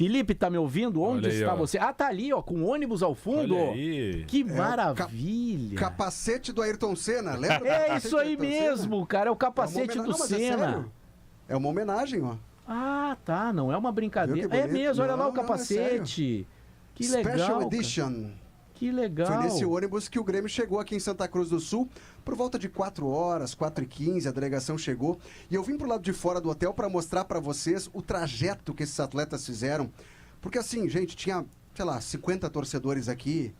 Felipe, tá me ouvindo? Onde Olha aí, está ó. você? Ah, tá ali, ó, com ônibus ao fundo. Olha aí. Que maravilha. Capacete do Ayrton Senna, lembra? do É capacete isso do aí Ayrton mesmo, Senna? cara. É o capacete Não, do mas Senna. sério. É uma homenagem, ó. Ah, tá. Não é uma brincadeira. Viu que É bonito? mesmo, olha lá o Não, é capacete. Que legal. Special cara. Edition. Que legal. Foi nesse ônibus que o Grêmio chegou aqui em Santa Cruz do Sul, por volta de 4 horas, 4h15, a delegação chegou. E eu vim pro lado de fora do hotel para mostrar para vocês o trajeto que esses atletas fizeram. Porque assim, gente, tinha, sei lá, 50 torcedores aqui,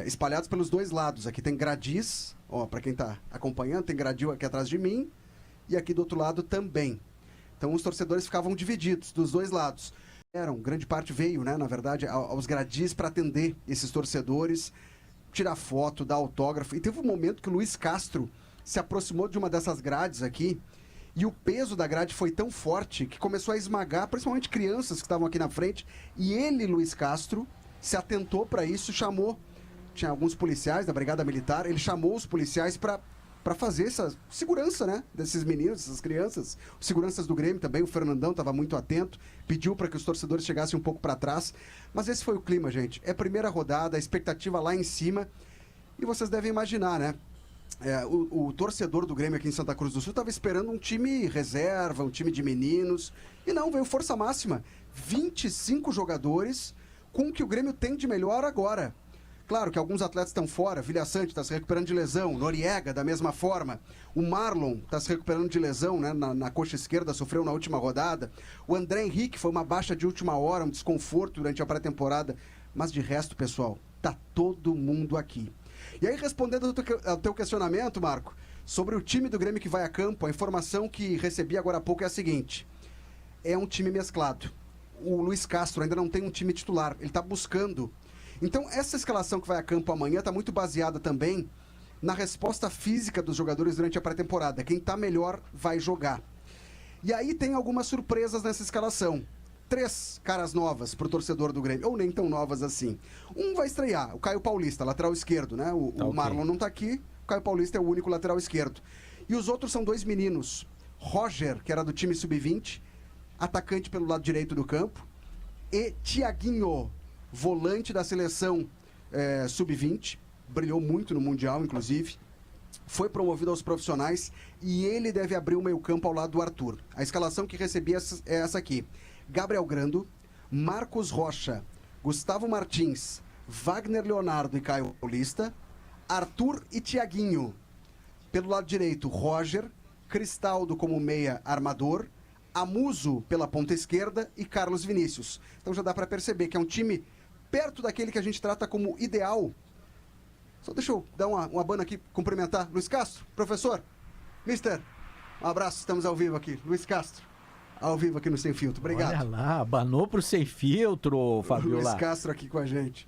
espalhados pelos dois lados. Aqui tem gradis, ó, para quem tá acompanhando, tem gradil aqui atrás de mim, e aqui do outro lado também. Então os torcedores ficavam divididos dos dois lados. Grande parte veio, né, na verdade, aos gradis para atender esses torcedores, tirar foto, dar autógrafo. E teve um momento que o Luiz Castro se aproximou de uma dessas grades aqui, e o peso da grade foi tão forte que começou a esmagar, principalmente crianças que estavam aqui na frente. E ele, Luiz Castro, se atentou para isso, chamou, tinha alguns policiais da Brigada Militar, ele chamou os policiais para fazer essa segurança, né, desses meninos, dessas crianças. Os seguranças do Grêmio também, o Fernandão estava muito atento, pediu para que os torcedores chegassem um pouco para trás. Mas esse foi o clima, gente. É a primeira rodada, a expectativa lá em cima. E vocês devem imaginar, né? O torcedor do Grêmio aqui em Santa Cruz do Sul estava esperando um time reserva, um time de meninos. E não, veio força máxima. 25 jogadores com o que o Grêmio tem de melhor agora. Claro que alguns atletas estão fora. Vilhaçante está se recuperando de lesão. Noriega, da mesma forma. O Marlon está se recuperando de lesão, né, na coxa esquerda, sofreu na última rodada. O André Henrique foi uma baixa de última hora, um desconforto durante a pré-temporada. Mas de resto, pessoal, tá todo mundo aqui. E aí, respondendo ao teu questionamento, Marco, sobre o time do Grêmio que vai a campo, a informação que recebi agora há pouco é a seguinte: é um time mesclado. O Luiz Castro ainda não tem um time titular, ele está buscando. Então, essa escalação que vai a campo amanhã está muito baseada também na resposta física dos jogadores durante a pré-temporada. Quem está melhor vai jogar. E aí tem algumas surpresas nessa escalação. 3 caras novas pro torcedor do Grêmio, ou nem tão novas assim. Um vai estrear, o Caio Paulista, lateral esquerdo, né? O Marlon não tá aqui, o Caio Paulista é o único lateral esquerdo. E os outros são 2 meninos. Roger, que era do time sub-20, atacante pelo lado direito do campo, e Tiaguinho, volante da seleção sub-20, brilhou muito no Mundial, inclusive, foi promovido aos profissionais, e ele deve abrir o meio-campo ao lado do Arthur. A escalação que recebi é essa aqui: Gabriel Grando, Marcos Rocha, Gustavo Martins, Wagner Leonardo e Caio Paulista, Arthur e Tiaguinho. Pelo lado direito, Roger, Cristaldo como meia armador, Amuso pela ponta esquerda e Carlos Vinícius. Então já dá para perceber que é um time perto daquele que a gente trata como ideal. Só deixa eu dar uma abana aqui, cumprimentar Luiz Castro, professor, mister, um abraço, estamos ao vivo aqui, Luiz Castro, ao vivo aqui no Sem Filtro, obrigado. Olha lá, abanou pro Sem Filtro, Fabiola. Luiz Castro aqui com a gente,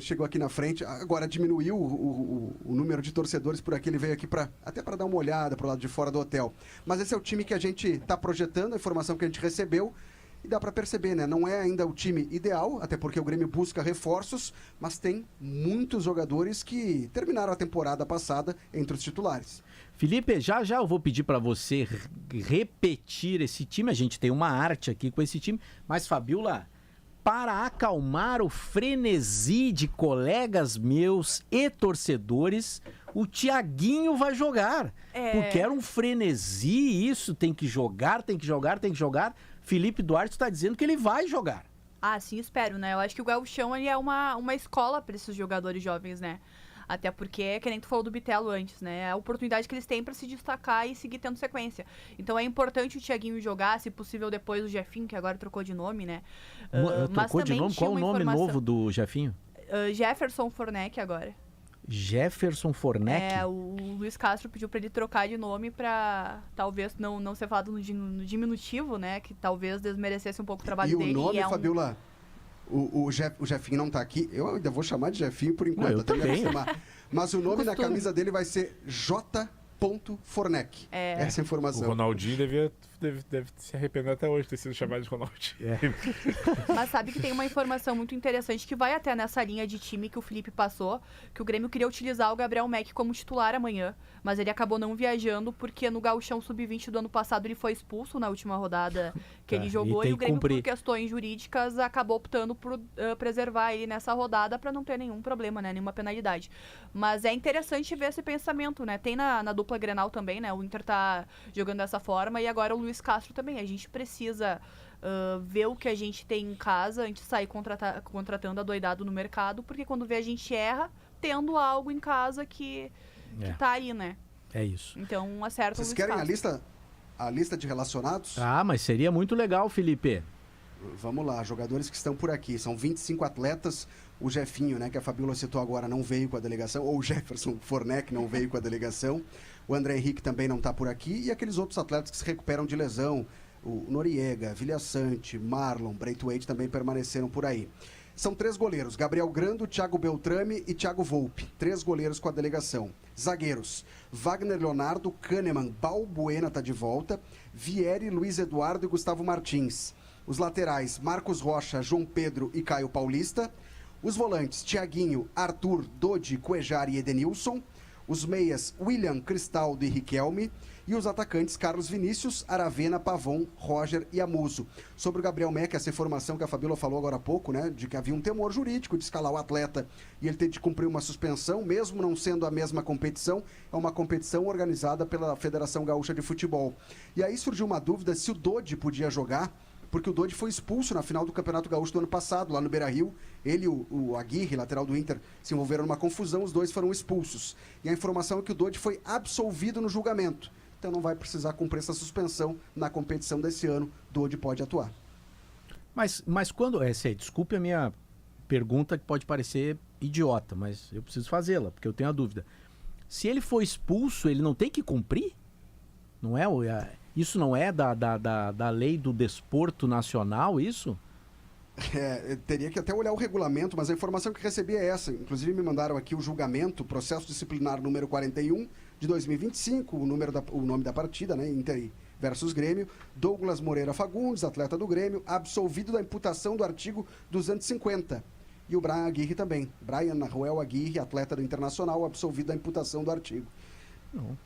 chegou aqui na frente, agora diminuiu o número de torcedores por aqui, ele veio aqui até para dar uma olhada pro lado de fora do hotel. Mas esse é o time que a gente está projetando, a informação que a gente recebeu. E dá para perceber, né? Não é ainda o time ideal, até porque o Grêmio busca reforços, mas tem muitos jogadores que terminaram a temporada passada entre os titulares. Felipe, já eu vou pedir para você repetir esse time. A gente tem uma arte aqui com esse time, mas Fabiola, para acalmar o frenesi de colegas meus e torcedores, o Tiaguinho vai jogar. Porque era um frenesi isso, tem que jogar. Felipe Duarte está dizendo que ele vai jogar. Ah, sim, espero, né? Eu acho que o Gauchão é uma escola para esses jogadores jovens, né? Até porque, que nem tu falou do Bitelo antes, né? É a oportunidade que eles têm para se destacar e seguir tendo sequência. Então é importante o Tiaguinho jogar, se possível depois o Jefinho, que agora trocou de nome, né? Trocou de nome? Qual o nome novo do Jefinho? Jefferson Fornec agora. Jefferson Fornec? O Luiz Castro pediu para ele trocar de nome para talvez não ser falado no diminutivo, né? Que talvez desmerecesse um pouco o trabalho dele. E o nome, Fabiola, o Jefinho não tá aqui, eu ainda vou chamar de Jefinho por enquanto. Eu também. Mas o nome na camisa dele vai ser J. Fornec. Essa informação. O Ronaldinho devia deve se arrepender até hoje de ter sido chamado de Ronaldinho. Mas sabe que tem uma informação muito interessante que vai até nessa linha de time que o Felipe passou, que o Grêmio queria utilizar o Gabriel Mack como titular amanhã, mas ele acabou não viajando porque no Gauchão Sub-20 do ano passado ele foi expulso na última rodada que ele jogou e o Grêmio, por questões jurídicas, acabou optando por preservar ele nessa rodada para não ter nenhum problema, né, nenhuma penalidade. Mas é interessante ver esse pensamento, né? Tem na dupla Grenal também, né? O Inter tá jogando dessa forma e agora o Luiz Castro também. A gente precisa ver o que a gente tem em casa antes de sair contratando adoidado no mercado, porque quando vê a gente erra tendo algo em casa que tá aí, né? É isso. Então acerta o Luiz Vocês querem Castro. a lista de relacionados? Ah, mas seria muito legal, Felipe. Vamos lá, jogadores que estão por aqui. São 25 atletas. O Jefinho, né, que a Fabíola citou agora, não veio com a delegação. Ou o Jefferson Fornec não veio com a delegação. O André Henrique também não está por aqui. E aqueles outros atletas que se recuperam de lesão. O Noriega, Vilhaçante, Marlon, Braithwaite também permaneceram por aí. São 3 goleiros. Gabriel Grando, Thiago Beltrame e Thiago Volpe. 3 goleiros com a delegação. Zagueiros. Wagner Leonardo, Kahneman, Balbuena está de volta. Vieri, Luiz Eduardo e Gustavo Martins. Os laterais, Marcos Rocha, João Pedro e Caio Paulista. Os volantes, Thiaguinho, Arthur, Dodi, Cuejar e Edenilson. Os meias, William, Cristaldo e Riquelme. E os atacantes, Carlos Vinícius, Aravena, Pavon, Roger e Amuso. Sobre o Gabriel Mack, essa informação que a Fabíola falou agora há pouco, né? De que havia um temor jurídico de escalar o atleta e ele ter de cumprir uma suspensão, mesmo não sendo a mesma competição. É uma competição organizada pela Federação Gaúcha de Futebol. E aí surgiu uma dúvida se o Dodi podia jogar, porque o Dodi foi expulso na final do Campeonato Gaúcho do ano passado, lá no Beira-Rio. Ele e o Aguirre, lateral do Inter, se envolveram numa confusão, os dois foram expulsos. E a informação é que o Dodi foi absolvido no julgamento. Então não vai precisar cumprir essa suspensão na competição desse ano. Dodi pode atuar. Mas quando... desculpe a minha pergunta, que pode parecer idiota, mas eu preciso fazê-la, porque eu tenho a dúvida. Se ele for expulso, ele não tem que cumprir? Não é? Isso não é da lei do desporto nacional, isso? Teria que até olhar o regulamento, mas a informação que recebi é essa. Inclusive me mandaram aqui o julgamento, processo disciplinar número 41 de 2025, o nome da partida, né? Inter versus Grêmio. Douglas Moreira Fagundes, atleta do Grêmio, absolvido da imputação do artigo 250. E o Brian Aguirre também. Brian Naruel Aguirre, atleta do Internacional, absolvido da imputação do artigo.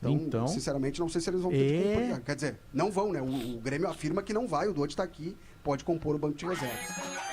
Então, sinceramente, não sei se eles vão ter de cumprir. Quer dizer, não vão, né? O Grêmio afirma que não vai, o Dodi está aqui, pode compor o banco de reservas.